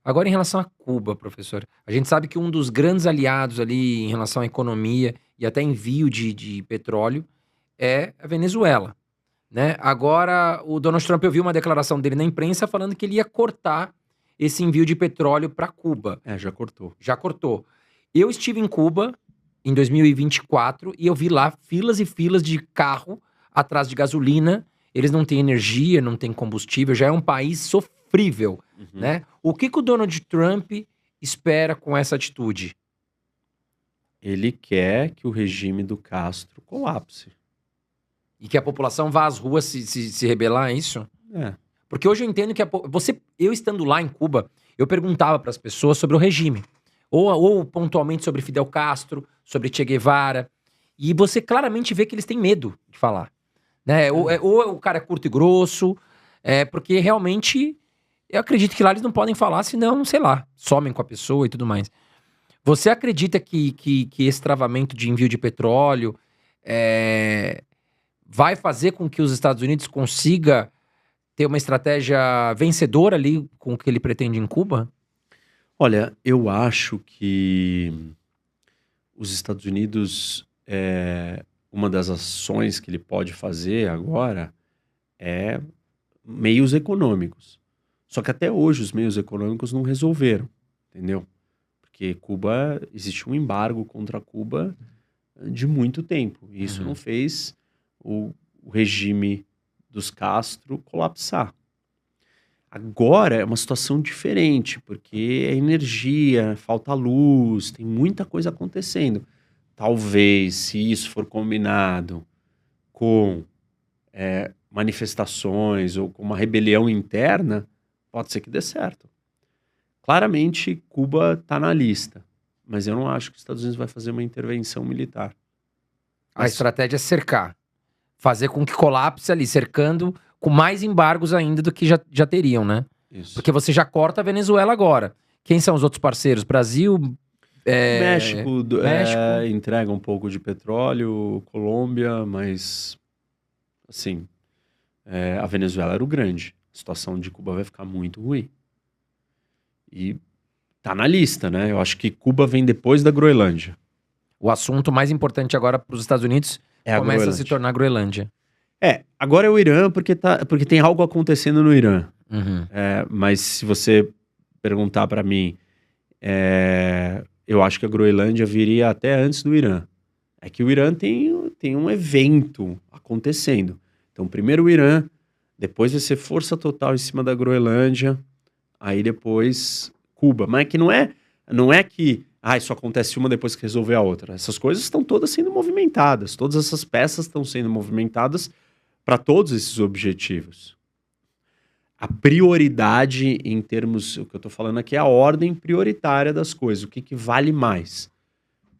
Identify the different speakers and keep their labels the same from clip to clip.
Speaker 1: Agora, em relação a Cuba, professor, a gente sabe que um dos grandes aliados ali em relação à economia e até envio de petróleo é a Venezuela, né? Agora, o Donald Trump, eu vi uma declaração dele na imprensa falando que ele ia cortar esse envio de petróleo para Cuba.
Speaker 2: Já cortou.
Speaker 1: Já cortou. Eu estive em Cuba em 2024 e eu vi lá filas e filas de carro atrás de gasolina. Eles não têm energia, não têm combustível, já é um país sofrível, né? O que o Donald Trump espera com essa atitude?
Speaker 2: Ele quer que o regime do Castro colapse.
Speaker 1: E que a população vá às ruas se rebelar, é isso?
Speaker 2: É.
Speaker 1: Porque hoje eu entendo que eu estando lá em Cuba, eu perguntava para as pessoas sobre o regime. Ou pontualmente sobre Fidel Castro, sobre Che Guevara. E você claramente vê que eles têm medo de falar. Né? Ou o cara é curto e grosso, porque realmente eu acredito que lá eles não podem falar, senão, sei lá, somem com a pessoa e tudo mais. Você acredita que esse travamento de envio de petróleo vai fazer com que os Estados Unidos consiga ter uma estratégia vencedora ali com o que ele pretende em Cuba?
Speaker 2: Olha, eu acho que os Estados Unidos, uma das ações que ele pode fazer agora é meios econômicos. Só que até hoje os meios econômicos não resolveram, entendeu? Porque Cuba, existe um embargo contra Cuba de muito tempo. E isso não fez o regime dos Castro colapsar. Agora é uma situação diferente, porque é energia, falta luz, tem muita coisa acontecendo. Talvez, se isso for combinado com manifestações ou com uma rebelião interna, pode ser que dê certo. Claramente, Cuba está na lista, mas eu não acho que os Estados Unidos vai fazer uma intervenção militar.
Speaker 1: A estratégia é cercar. Fazer com que colapse ali, cercando com mais embargos ainda do que já teriam, né?
Speaker 2: Isso.
Speaker 1: Porque você já corta a Venezuela agora. Quem são os outros parceiros? Brasil,
Speaker 2: México
Speaker 1: México.
Speaker 2: entrega um pouco de petróleo, Colômbia, mas assim, a Venezuela era o grande. A situação de Cuba vai ficar muito ruim. E tá na lista, né? Eu acho que Cuba vem depois da Groenlândia.
Speaker 1: O assunto mais importante agora para os Estados Unidos começa a se tornar a Groenlândia.
Speaker 2: Agora é o Irã, porque tem algo acontecendo no Irã.
Speaker 1: Uhum.
Speaker 2: Mas se você perguntar para mim, eu acho que a Groenlândia viria até antes do Irã. É que o Irã tem um evento acontecendo. Então, primeiro o Irã, depois vai ser força total em cima da Groenlândia, aí depois Cuba. Mas é que não é que isso acontece uma depois que resolver a outra. Essas coisas estão todas sendo movimentadas. Todas essas peças estão sendo movimentadas para todos esses objetivos. A prioridade em termos, o que eu estou falando aqui é a ordem prioritária das coisas. O que vale mais?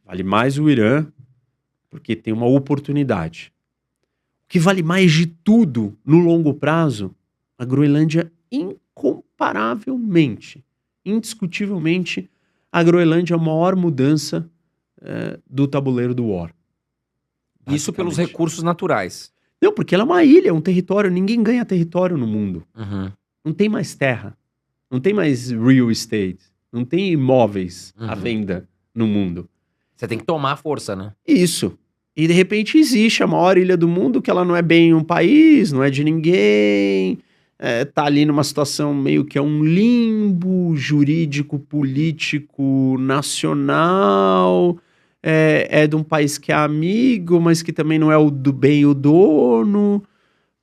Speaker 2: Vale mais o Irã, porque tem uma oportunidade. O que vale mais de tudo no longo prazo? A Groenlândia, incomparavelmente, indiscutivelmente, a Groenlândia é a maior mudança do tabuleiro do War.
Speaker 1: Isso pelos recursos naturais.
Speaker 2: Não, porque ela é uma ilha, um território. Ninguém ganha território no mundo.
Speaker 1: Uhum.
Speaker 2: Não tem mais terra. Não tem mais real estate. Não tem imóveis à venda no mundo.
Speaker 1: Você tem que tomar força, né?
Speaker 2: Isso. E de repente existe a maior ilha do mundo, que ela não é bem um país, não é de ninguém. Tá ali numa situação meio que é um limbo jurídico, político, nacional. É de um país que é amigo, mas que também não é o do bem o dono.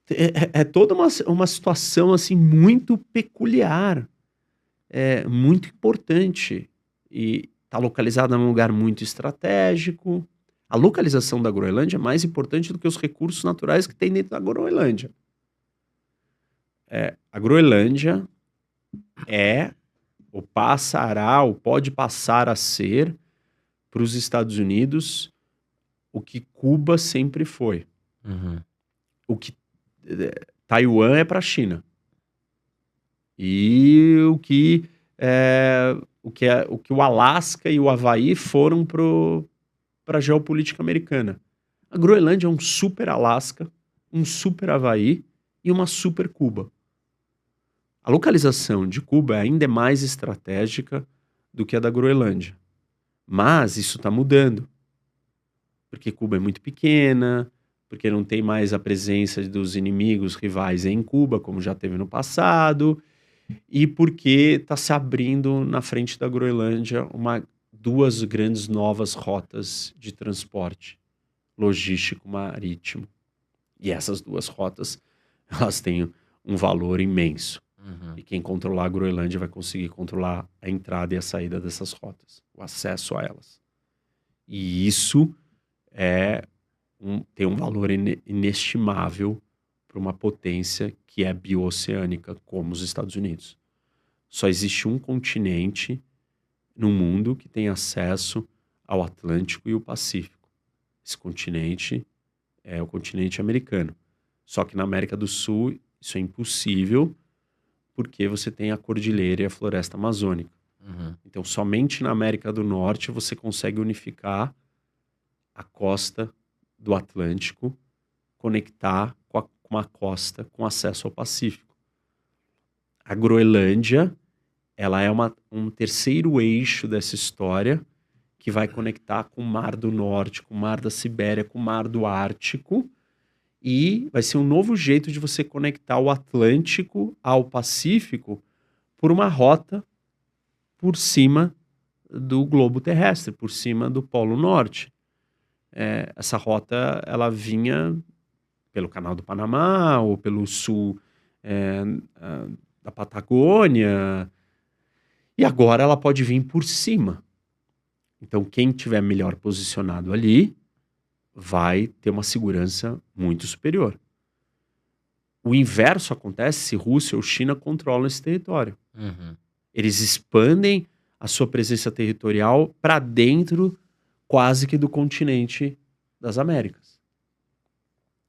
Speaker 2: É toda uma situação assim muito peculiar, muito importante, e está localizada num lugar muito estratégico. A localização da Groenlândia é mais importante do que os recursos naturais que tem dentro da Groenlândia. A Groenlândia ou pode passar a ser para os Estados Unidos o que Cuba sempre foi. O que Taiwan é para a China. E o que o Alasca e o Havaí foram para a geopolítica americana. A Groenlândia é um super Alasca, um super Havaí e uma super Cuba. A localização de Cuba ainda é mais estratégica do que a da Groenlândia. Mas isso está mudando. Porque Cuba é muito pequena, porque não tem mais a presença dos inimigos rivais em Cuba, como já teve no passado, e porque está se abrindo na frente da Groenlândia duas grandes novas rotas de transporte logístico marítimo. E essas duas rotas, elas têm um valor imenso. E quem controlar a Groenlândia vai conseguir controlar a entrada e a saída dessas rotas, o acesso a elas. E isso tem um valor inestimável para uma potência que é bioceânica, como os Estados Unidos. Só existe um continente no mundo que tem acesso ao Atlântico e o Pacífico. Esse continente é o continente americano. Só que na América do Sul isso é impossível porque você tem a cordilheira e a floresta amazônica. Então, somente na América do Norte você consegue unificar a costa do Atlântico, conectar com uma costa com acesso ao Pacífico. A Groenlândia, ela é um terceiro eixo dessa história que vai conectar com o Mar do Norte, com o Mar da Sibéria, com o Mar do Ártico, e vai ser um novo jeito de você conectar o Atlântico ao Pacífico por uma rota por cima do globo terrestre, por cima do Polo Norte. Essa rota, ela vinha pelo Canal do Panamá, ou pelo sul da Patagônia, e agora ela pode vir por cima. Então, quem tiver melhor posicionado ali vai ter uma segurança muito superior. O inverso acontece se Rússia ou China controlam esse território. Eles expandem a sua presença territorial para dentro quase que do continente das Américas.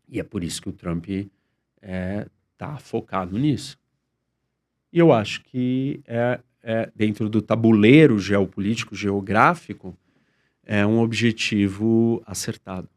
Speaker 2: E é por isso que o Trump está focado nisso. E eu acho que dentro do tabuleiro geopolítico, geográfico, é um objetivo acertado.